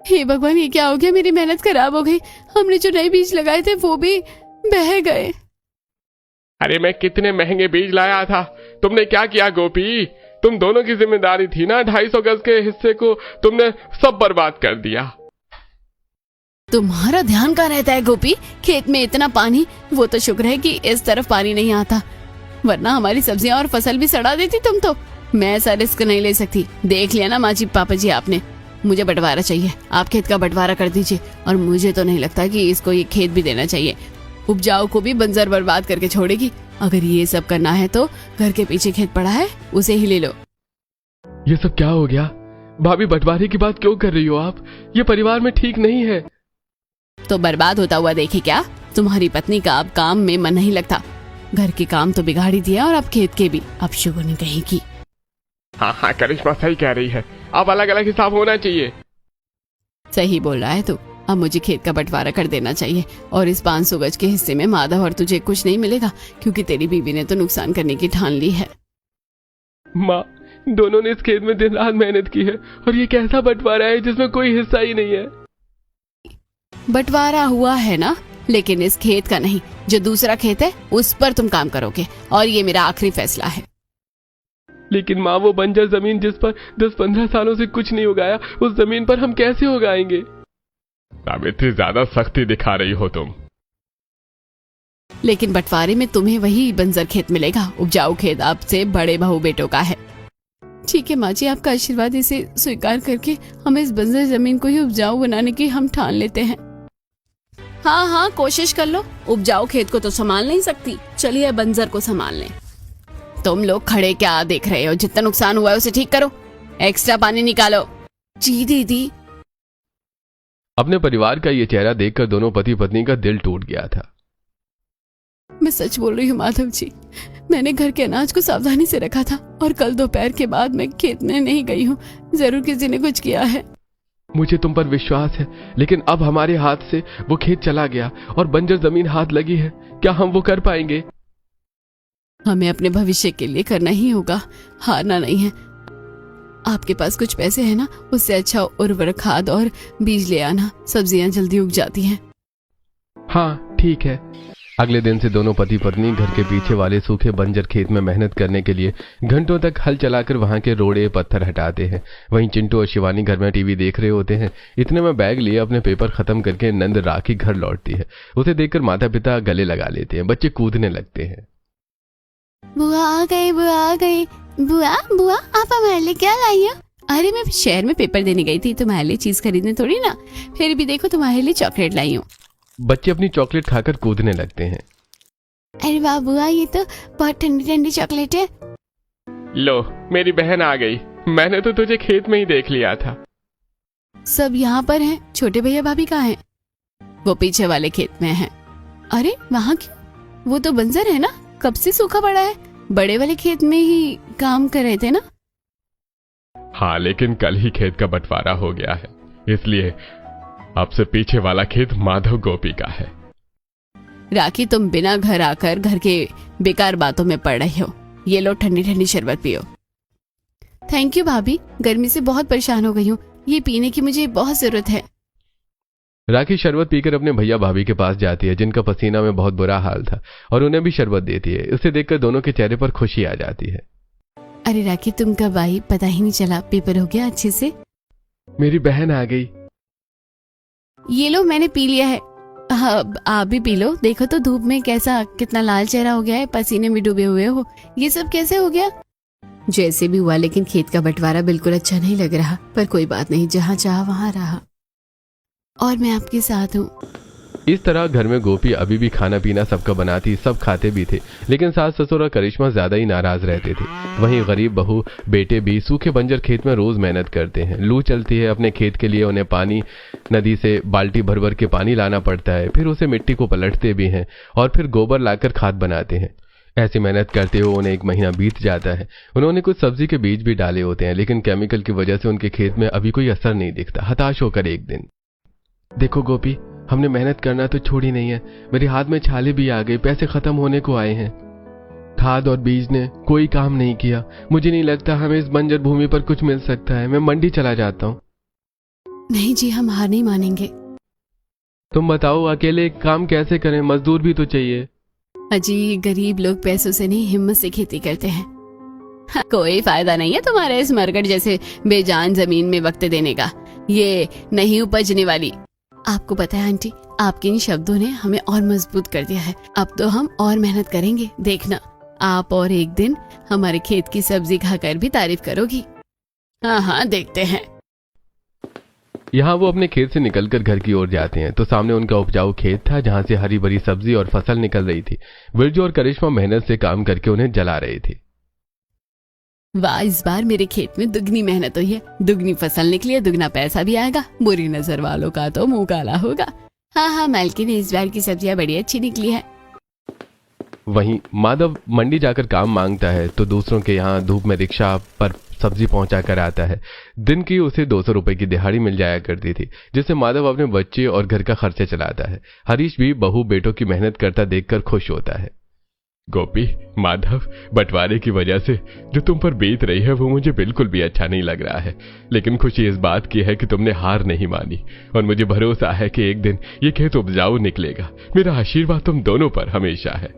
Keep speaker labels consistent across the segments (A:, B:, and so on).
A: हे भगवान, ये क्या हो गया? मेरी मेहनत खराब हो गई। हमने जो नए बीज लगाए थे वो भी बह गए।
B: अरे मैं कितने महंगे बीज लाया था, तुमने क्या किया गोपी? तुम दोनों की जिम्मेदारी थी ना, 250 गज के हिस्से को तुमने सब बर्बाद कर दिया।
A: तुम्हारा ध्यान कहाँ रहता है गोपी? खेत में इतना पानी, वो तो शुक्र है कि इस तरफ पानी नहीं आता, वरना हमारी सब्जियां और फसल भी सड़ा देती तुम तो। मैं ऐसा रिस्क नहीं ले सकती। देख लिया ना माँ जी, पापा जी, आपने। मुझे बंटवारा चाहिए, आप खेत का बंटवारा कर दीजिए। और मुझे तो नहीं लगता कि इसको ये खेत भी देना चाहिए। उपजाऊ को भी बंजर बर्बाद करके छोड़ेगी। अगर ये सब करना है तो घर के पीछे खेत पड़ा है, उसे ही ले लो।
B: ये सब क्या हो गया? भाभी, बंटवारे की बात क्यों कर रही हो आप? ये परिवार में ठीक नहीं है।
A: तो बर्बाद होता हुआ देखी क्या? तुम्हारी पत्नी का अब काम में मन नहीं लगता। घर के काम तो बिगाड़ ही दिया और अब खेत के भी। अब शुगर ने कहेगी।
B: हाँ, करिश्मा सही कह रही है, अब अलग अलग हिसाब होना चाहिए।
A: सही बोल रहा है तू। अब मुझे खेत का बंटवारा कर देना चाहिए और इस 500 गज के हिस्से में माधव और तुझे कुछ नहीं मिलेगा, क्योंकि तेरी बीवी ने तो नुकसान करने की ठान ली है।
B: माँ, दोनों ने इस खेत में दिन रात मेहनत की है और ये कैसा बंटवारा है जिसमें कोई हिस्सा ही नहीं है।
A: बंटवारा हुआ है ना, लेकिन इस खेत का नहीं। जो दूसरा खेत है उस पर तुम काम करोगे, और ये मेरा आखिरी फैसला है।
B: लेकिन माँ, वो बंजर जमीन जिस पर 10-15 सालों से कुछ नहीं उगाया, उस जमीन पर हम कैसे उगाएंगे? अब इतनी ज्यादा सख्ती दिखा रही हो तुम।
A: लेकिन बंटवारे में तुम्हें वही बंजर खेत मिलेगा। उपजाऊ खेत आपसे बड़े बहू बेटों का है। ठीक है माँ जी, आपका आशीर्वाद, इसे स्वीकार करके हम इस बंजर जमीन को ही उपजाऊ बनाने की हम ठान लेते हैं। हाँ हाँ, कोशिश कर लो। उपजाऊ खेत को तो संभाल नहीं सकती, चलिए बंजर को संभाल लें। तुम लोग खड़े क्या देख रहे हो? जितना नुकसान हुआ है उसे ठीक करो, एक्स्ट्रा पानी निकालो। जी दीदी।
B: अपने परिवार का ये चेहरा देखकर दोनों पति पत्नी का दिल टूट गया था।
A: मैं सच बोल रही हूँ माधव जी, मैंने घर के अनाज को सावधानी से रखा था और कल दोपहर के बाद मैं खेत में नहीं गई हूँ। जरूर किसी ने कुछ किया है।
B: मुझे तुम पर विश्वास है, लेकिन अब हमारे हाथ से वो खेत चला गया और बंजर जमीन हाथ लगी है। क्या हम वो कर पाएंगे?
A: हमें अपने भविष्य के लिए करना ही होगा, हारना नहीं है। आपके पास कुछ पैसे हैं ना, उससे अच्छा उर्वरक खाद और बीज ले आना, सब्जियां जल्दी उग जाती हैं।
B: हाँ ठीक है। अगले दिन से दोनों पति पत्नी घर के पीछे वाले सूखे बंजर खेत में मेहनत करने के लिए घंटों तक हल चलाकर वहां के रोड़े पत्थर हटाते हैं। वहीं चिंटू और शिवानी घर में टीवी देख रहे होते हैं। इतने में बैग लिए अपने पेपर खत्म करके नंद राखी घर लौटती है। उसे देखकर माता पिता गले लगा लेते हैं। बच्चे कूदने लगते हैं।
A: बुआ आ गई, बुआ आ गई। बुआ बुआ, आप हमारे लिए क्या लाई हो? अरे मैं शहर में पेपर देने गई थी, तुम्हारे लिए चीज खरीदने थोड़ी ना। फिर भी देखो, तुम्हारे लिए चॉकलेट लाई हूँ।
B: बच्चे अपनी चॉकलेट खाकर कूदने लगते हैं।
A: अरे वाह बुआ, ये तो बहुत ठंडी ठंडी चॉकलेट है।
B: लो, मेरी बहन आ गई। मैंने तो तुझे खेत में ही देख लिया था।
A: सब यहाँ पर हैं। छोटे भैया भाभी कहाँ हैं? वो पीछे वाले खेत में हैं। अरे वहाँ क्यों? वो तो बंजर है ना, कब से सूखा पड़ा है। बड़े वाले खेत में ही काम कर रहे थे ना।
B: हाँ, लेकिन कल ही खेत का बंटवारा हो गया है, इसलिए अब से पीछे वाला खेत माधव गोपी का है।
A: राखी, तुम बिना घर आकर घर के बेकार बातों में पड़ रही हो। ये लो ठंडी ठंडी शरबत पियो। थैंक यू भाभी, गर्मी से बहुत परेशान हो गई हूँ। ये पीने की मुझे बहुत जरूरत है।
B: राखी शरबत पीकर अपने भैया भाभी के पास जाती है, जिनका पसीना में बहुत बुरा हाल था, और उन्हें भी शरबत देती है। उसे देखकर दोनों के चेहरे पर खुशी आ जाती है।
A: अरे राखी, तुम कब आई? पता ही नहीं चला। पेपर हो गया अच्छे से?
B: मेरी बहन आ गई।
A: ये लो, मैंने पी लिया है। हाँ, आप भी पी लो। देखो तो धूप में कैसा कितना लाल चेहरा हो गया है, पसीने में डूबे हुए हो। ये सब कैसे हो गया? जैसे भी हुआ, लेकिन खेत का बंटवारा बिल्कुल अच्छा नहीं लग रहा। पर कोई बात नहीं, जहाँ चाहा वहाँ रहा, और मैं आपके साथ हूँ।
B: इस तरह घर में गोपी अभी भी खाना पीना सबका बनाती, सब खाते भी थे, लेकिन सास ससुर और करिश्मा ज्यादा ही नाराज रहते थे। वहीं गरीब बहू बेटे भी सूखे बंजर खेत में रोज मेहनत करते हैं। लू चलती है, अपने खेत के लिए उन्हें पानी नदी से बाल्टी भर भर के पानी लाना पड़ता है। फिर उसे मिट्टी को पलटते भी हैं और फिर गोबर लाकर खाद बनाते हैं। ऐसी मेहनत करते हुए उन्हें 1 महीना बीत जाता है। उन्होंने कुछ सब्जी के बीज भी डाले होते हैं, लेकिन केमिकल की वजह से उनके खेत में अभी कोई असर नहीं दिखता। हताश होकर एक दिन, देखो गोपी, हमने मेहनत करना तो छोड़ी नहीं है, मेरे हाथ में छाले भी आ गए, पैसे खत्म होने को आए हैं। खाद और बीज ने कोई काम नहीं किया। मुझे नहीं लगता हमें इस बंजर भूमि पर कुछ मिल सकता है। मैं मंडी चला जाता हूँ।
A: नहीं जी, हम हार नहीं मानेंगे।
B: तुम बताओ अकेले काम कैसे करें, मजदूर भी तो चाहिए।
A: अजी गरीब लोग पैसों से नहीं हिम्मत से खेती करते हैं। कोई फायदा नहीं है तुम्हारे इस मरकट जैसे बेजान जमीन में वक्त देने का, ये नहीं उपजने वाली। आपको पता है आंटी, आपके इन शब्दों ने हमें और मजबूत कर दिया है। अब तो हम और मेहनत करेंगे, देखना आप और एक दिन हमारे खेत की सब्जी खाकर भी तारीफ करोगी। हाँ हाँ देखते हैं।
B: यहाँ वो अपने खेत से निकलकर घर की ओर जाते हैं तो सामने उनका उपजाऊ खेत था जहाँ से हरी भरी सब्जी और फसल निकल रही थी। बिरजू और करिश्मा मेहनत से काम करके उन्हें जला रहे थे।
A: वाह, इस बार मेरे खेत में दुगनी मेहनत हुई है, दुगनी फसल निकली है, दुगना पैसा भी आएगा। बुरी नजर वालों का तो मुंह काला होगा। हाँ हाँ मालकिन, इस बार की सब्जियां बड़ी अच्छी निकली है।
B: वहीं माधव मंडी जाकर काम मांगता है तो दूसरों के यहाँ धूप में रिक्शा पर सब्जी पहुंचा कर आता है। दिन की उसे 200 रुपए की दिहाड़ी मिल जाया करती थी जिससे माधव अपने बच्चे और घर का खर्चा चलाता है। हरीश भी बहू बेटों की मेहनत करता देखकर खुश होता है। गोपी, माधव, बंटवारे की वजह से जो तुम पर बीत रही है वो मुझे बिल्कुल भी अच्छा नहीं लग रहा है, लेकिन खुशी इस बात की है कि तुमने हार नहीं मानी और मुझे भरोसा है कि एक दिन ये खेत उपजाऊ निकलेगा। मेरा आशीर्वाद तुम दोनों पर हमेशा है।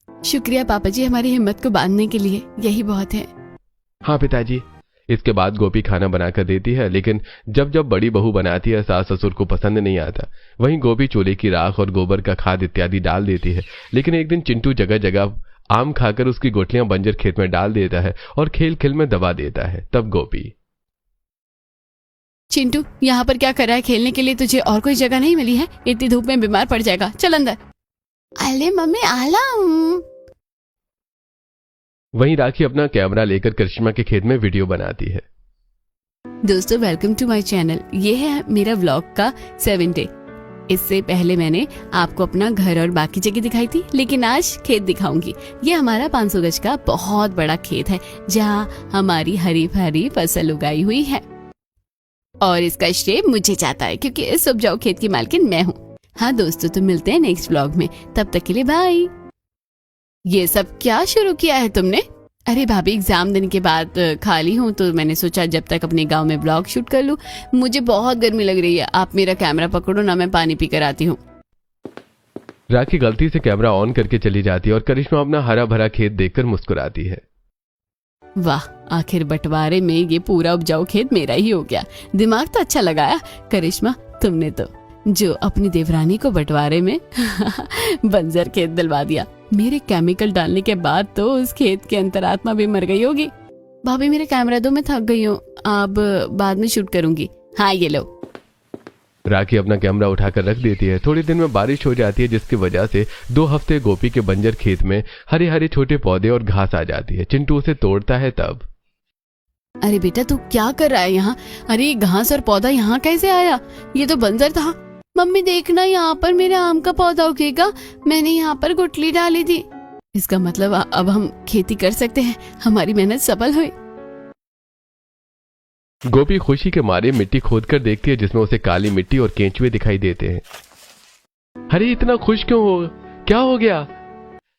A: शुक्रिया पापा जी, हमारी हिम्मत को बांधने के लिए, यही बहुत है।
B: हाँ पिताजी। इसके बाद गोपी खाना बनाकर देती है, लेकिन जब जब बड़ी बहू बनाती है सास ससुर को पसंद नहीं आता। वहीं गोपी चूल्हे की राख और गोबर का खाद इत्यादि डाल देती है, लेकिन एक दिन चिंटू जगह जगह आम खाकर उसकी गुठलियां बंजर खेत में डाल देता है और खेल खेल में दबा देता है। तब गोपी,
A: चिंटू यहाँ पर क्या कर रहा है? खेलने के लिए तुझे और कोई जगह नहीं मिली है? इतनी धूप में बीमार पड़ जाएगा, चल अंदर। अरे मम्मी आला।
B: वहीं राखी अपना कैमरा लेकर करिश्मा के खेत में वीडियो बनाती है।
A: दोस्तों वेलकम टू माय चैनल। ये है मेरा व्लॉग का 7th डे। इससे पहले मैंने आपको अपना घर और बाकी जगह दिखाई थी, लेकिन आज खेत दिखाऊंगी। ये हमारा 500 गज का बहुत बड़ा खेत है जहाँ हमारी हरी भरी फसल उगाई हुई है और इसका श्रेय मुझे जाता है क्योंकि इस उपजाऊ खेत की मालकिन मैं हूँ। हाँ दोस्तों, तो मिलते हैं नेक्स्ट व्लॉग में, तब तक के लिए बाय। ये सब क्या शुरू किया है तुमने? अरे भाभी, एग्जाम देने के बाद खाली हूँ तो मैंने सोचा जब तक अपने गांव में ब्लॉग शूट कर लूं। मुझे बहुत गर्मी लग रही है, आप मेरा कैमरा पकड़ो ना, मैं पानी पीकर आती हूँ।
B: राखी गलती से कैमरा ऑन करके चली जाती है और करिश्मा अपना हरा भरा खेत देखकर मुस्कुराती है।
A: वाह, आखिर बंटवारे में ये पूरा उपजाऊ खेत मेरा ही हो गया। दिमाग तो अच्छा लगाया करिश्मा तुमने तो, जो अपनी देवरानी को बंटवारे में बंजर खेत दिलवा दिया। मेरे केमिकल डालने के बाद तो उस खेत की अंतरात्मा भी मर गई होगी। भाभी मेरा कैमरा दो, मैं थक गई हूँ, अब बाद में शूट करूंगी। हाँ ये लो।
B: राखी अपना कैमरा उठाकर रख देती है। थोड़ी दिन में बारिश हो जाती है जिसकी वजह से 2 हफ्ते गोपी के बंजर खेत में हरे हरे छोटे पौधे और घास आ जाती है। चिंटू उसे तोड़ता है। तब
A: अरे बेटा तू क्या कर रहा है यहाँ? अरे घास और पौधा यहाँ कैसे आया? ये तो बंजर था। मम्मी देखना, यहाँ पर मेरे आम का पौधा उगेगा, मैंने यहाँ पर गुठली डाली थी। इसका मतलब अब हम खेती कर सकते हैं, हमारी मेहनत सफल हुई।
B: गोपी खुशी के मारे मिट्टी खोदकर देखती है जिसमें उसे काली मिट्टी और केंचुए दिखाई देते हैं। अरे इतना खुश क्यों हो, क्या हो गया?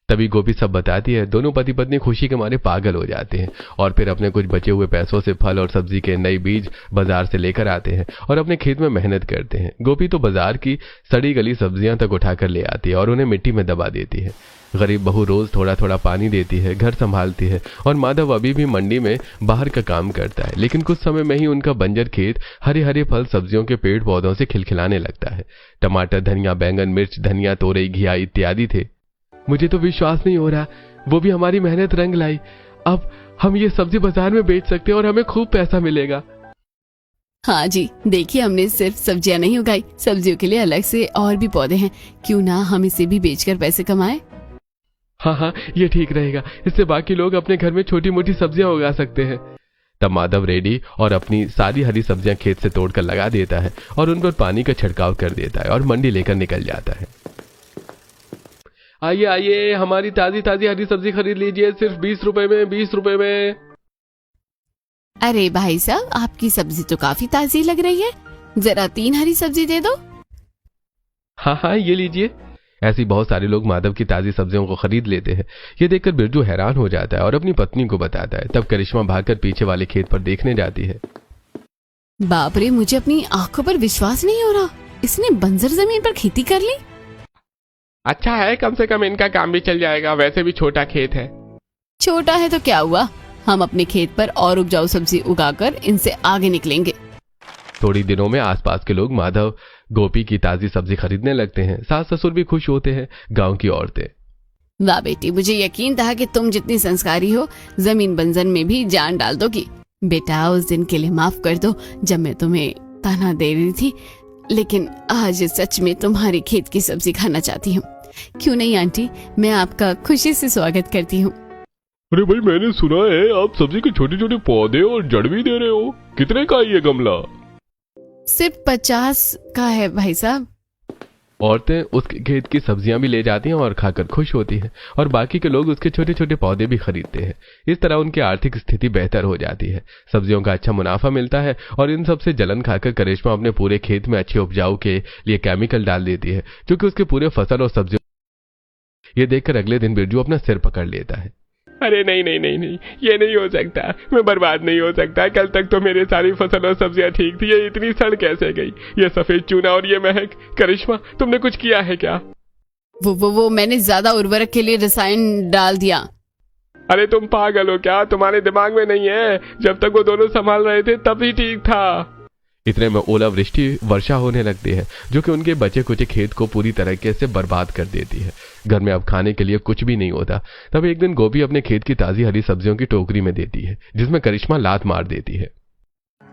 B: तभी गोपी सब बताती है। दोनों पति पत्नी खुशी के मारे पागल हो जाते हैं और फिर अपने कुछ बचे हुए पैसों से फल और सब्जी के नए बीज बाजार से लेकर आते हैं और अपने खेत में मेहनत करते हैं। गोपी तो बाजार की सड़ी गली सब्जियां तक उठाकर ले आती है और उन्हें मिट्टी में दबा देती है। गरीब बहू रोज थोड़ा थोड़ा पानी देती है, घर संभालती है और माधव अभी भी मंडी में बाहर का काम करता है। लेकिन कुछ समय में ही उनका बंजर खेत हरे हरे फल सब्जियों के पेड़ पौधों से खिलखिलाने लगता है। टमाटर, धनिया, बैंगन, मिर्च, धनिया, तोरई, घिया इत्यादि थे। मुझे तो विश्वास नहीं हो रहा, वो भी हमारी मेहनत रंग लाई। अब हम ये सब्जी बाजार में बेच सकते हैं और हमें खूब पैसा मिलेगा।
A: हाँ जी, देखिए हमने सिर्फ सब्जियां नहीं उगाई, सब्जियों के लिए अलग से और भी पौधे हैं। क्यों ना हम इसे भी बेचकर पैसे कमाएं?
B: हाँ हाँ, ये ठीक रहेगा, इससे बाकी लोग अपने घर में छोटी मोटी सब्जियां उगा सकते हैं। तब माधव रेडी और अपनी सारी हरी सब्जियां खेत से तोड़कर लगा देता है और उन पर पानी का छिड़काव कर देता है और मंडी लेकर निकल जाता है। आइए आइए, हमारी ताजी ताजी हरी सब्जी खरीद लीजिए, सिर्फ 20 रुपए में, 20 रुपए में।
A: अरे भाई साहब, आपकी सब्जी तो काफी ताजी लग रही है, जरा 3 हरी सब्जी दे दो।
B: हाँ हाँ, ये लीजिए। ऐसी बहुत सारे लोग माधव की ताजी सब्जियों को खरीद लेते हैं। ये देखकर बिरजू हैरान हो जाता है और अपनी पत्नी को बताता है। तब करिश्मा भागकर पीछे वाले खेत पर देखने जाती है।
A: बाप रे, मुझे अपनी आंखों पर विश्वास नहीं हो रहा। इसने बंजर जमीन पर खेती कर ली।
B: अच्छा है, कम से कम इनका काम भी चल जाएगा, वैसे भी छोटा खेत है।
A: छोटा है तो क्या हुआ, हम अपने खेत पर और उपजाऊ सब्जी उगाकर इनसे आगे निकलेंगे।
B: थोड़ी दिनों में आसपास के लोग माधव गोपी की ताजी सब्जी खरीदने लगते हैं। सास ससुर भी खुश होते हैं, गांव की औरतें।
A: वाह बेटी, मुझे यकीन था कि तुम जितनी संस्कारी हो जमीन बंजर में भी जान डाल दोगी। बेटा, उस दिन के लिए माफ कर दो जब मैं तुम्हें ताना दे रही थी, लेकिन आज सच में तुम्हारी खेत की सब्जी खाना चाहती हूँ। क्यों नहीं आंटी, मैं आपका खुशी से स्वागत करती हूँ।
B: अरे भाई, मैंने सुना है आप सब्जी के छोटे छोटे पौधे और जड़ भी दे रहे हो। कितने का है ये गमला?
A: सिर्फ 50 का है भाई साहब।
B: औरतें उसके खेत की सब्जियां भी ले जाती हैं और खाकर खुश होती हैं, और बाकी के लोग उसके छोटे छोटे पौधे भी खरीदते हैं। इस तरह उनकी आर्थिक स्थिति बेहतर हो जाती है, सब्जियों का अच्छा मुनाफा मिलता है, और इन सब से जलन खाकर करिश्मा अपने पूरे खेत में अच्छे उपजाऊ के लिए केमिकल डाल देती है, जो कि उसके पूरे फसल और सब्जियों। ये देखकर अगले दिन बिरजू अपना सिर पकड़ लेता है। अरे नहीं नहीं नहीं नहीं, ये नहीं हो सकता, मैं बर्बाद नहीं हो सकता। कल तक तो मेरी सारी फसल और सब्जियां ठीक थी, ये इतनी सड़ कैसे गई? ये सफेद चूना और ये महक। करिश्मा, तुमने कुछ किया है क्या?
A: वो मैंने ज्यादा उर्वरक के लिए रसायन डाल दिया।
B: अरे तुम पागल हो क्या? तुम्हारे दिमाग में नहीं है? जब तक वो दोनों संभाल रहे थे तब ही ठीक था। इतने में ओलावृष्टि वर्षा होने लगती है, जो कि उनके बचे कुचे खेत को पूरी तरीके से बर्बाद कर देती है। घर में अब खाने के लिए कुछ भी नहीं होता। तब एक दिन गोपी अपने खेत की ताजी हरी सब्जियों की टोकरी में देती है, जिसमें करिश्मा लात मार देती है।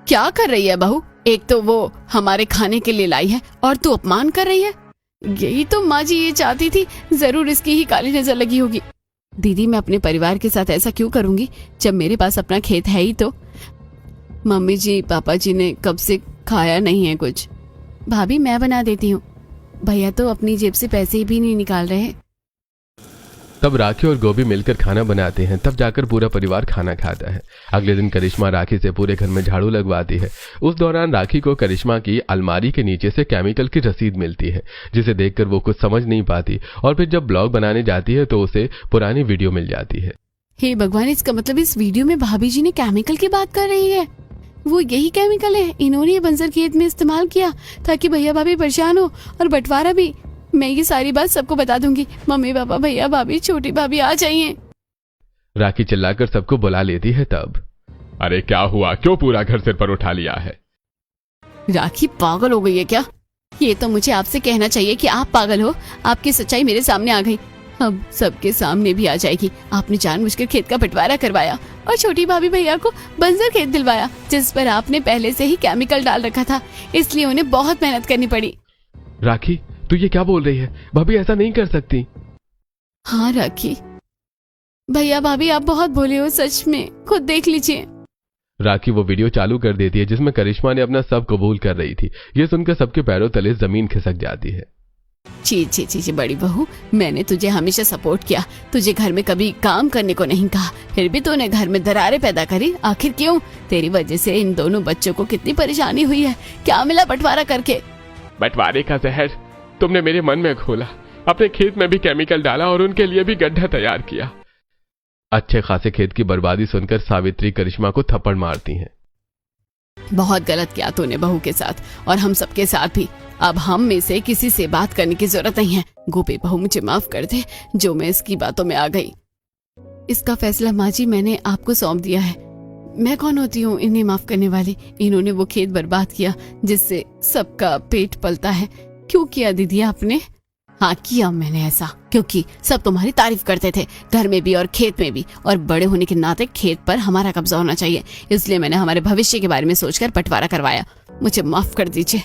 A: क्या कर रही है बहू? एक तो वो हमारे खाने के लिए लाई है और तू अपमान कर रही है। यही तो माँ जी ये चाहती थी, जरूर इसकी ही काली नजर लगी होगी। दीदी, मैं अपने परिवार के साथ ऐसा क्यों करूंगी जब मेरे पास अपना खेत है ही तो। मम्मी जी पापा जी ने कब से खाया नहीं है कुछ। भाभी, मैं बना देती हूँ। भैया तो अपनी जेब से पैसे भी नहीं निकाल रहे।
B: तब राखी और गोभी मिलकर खाना बनाते हैं, तब जाकर पूरा परिवार खाना खाता है। अगले दिन करिश्मा राखी से पूरे घर में झाड़ू लगवाती है। उस दौरान राखी को करिश्मा की अलमारी के नीचे से केमिकल की रसीद मिलती है, जिसे देखकर वो कुछ समझ नहीं पाती, और फिर जब ब्लॉग बनाने जाती है तो उसे पुरानी वीडियो मिल जाती है।
A: हे भगवान, इसका मतलब इस वीडियो में भाभी जी ने केमिकल की बात कर रही है। वो यही केमिकल है इन्होंने ये बंजर खेत में इस्तेमाल किया ताकि भैया भाभी परेशान हो, और बंटवारा भी। मैं ये सारी बात सबको बता दूंगी। मम्मी पापा भैया भाभी छोटी भाभी आ जाइए।
B: राखी चिल्लाकर सबको बुला लेती है। तब अरे क्या हुआ, क्यों पूरा घर सिर पर उठा लिया है?
A: राखी पागल हो गई है क्या? ये तो मुझे आपसे कहना चाहिए कि आप पागल हो। आपकी सच्चाई मेरे सामने आ गई, अब सबके सामने भी आ जाएगी। आपने जानबूझकर खेत का बंटवारा करवाया और छोटी भाभी भैया को बंजर खेत दिलवाया, जिस पर आपने पहले से ही केमिकल डाल रखा था, इसलिए उन्हें बहुत मेहनत करनी पड़ी।
B: राखी, तू ये क्या बोल रही है? भाभी ऐसा नहीं कर सकती।
A: हाँ राखी, भैया भाभी आप बहुत भोले हो, सच में, खुद देख लीजिए।
B: राखी वो वीडियो चालू कर देती है जिसमें करिश्मा ने अपना सब कबूल कर रही थी। ये सुनकर सबके पैरों तले जमीन खिसक जाती है।
A: ची ची ची ची बड़ी बहू, मैंने तुझे हमेशा सपोर्ट किया, तुझे घर में कभी काम करने को नहीं कहा, फिर भी तूने घर में दरारें पैदा करी। आखिर क्यों? तेरी वजह से इन दोनों बच्चों को कितनी परेशानी हुई है। क्या मिला बंटवारा करके?
B: बंटवारे का जहर तुमने मेरे मन में घोला, अपने खेत में भी केमिकल डाला और उनके लिए भी गड्ढा तैयार किया। अच्छे खासे खेत की बर्बादी सुनकर सावित्री करिश्मा को थप्पड़ मारती हैं।
A: बहुत गलत किया तूने बहू के साथ, और हम सबके साथ भी। अब हम में से किसी से बात करने की जरूरत नहीं है। गोपी बहू, मुझे माफ कर दे जो मैं इसकी बातों में आ गई। इसका फैसला माँ जी मैंने आपको सौंप दिया है। मैं कौन होती हूँ इन्हें माफ करने वाली? इन्होंने वो खेत बर्बाद किया जिससे सबका पेट पलता है। क्यों किया दीदी आपने? हाँ किया मैंने ऐसा, क्योंकि सब तुम्हारी तारीफ करते थे, घर में भी और खेत में भी, और बड़े होने के नाते खेत पर हमारा कब्जा होना चाहिए, इसलिए मैंने हमारे भविष्य के बारे में सोचकर बंटवारा करवाया। मुझे माफ कर दीजिए।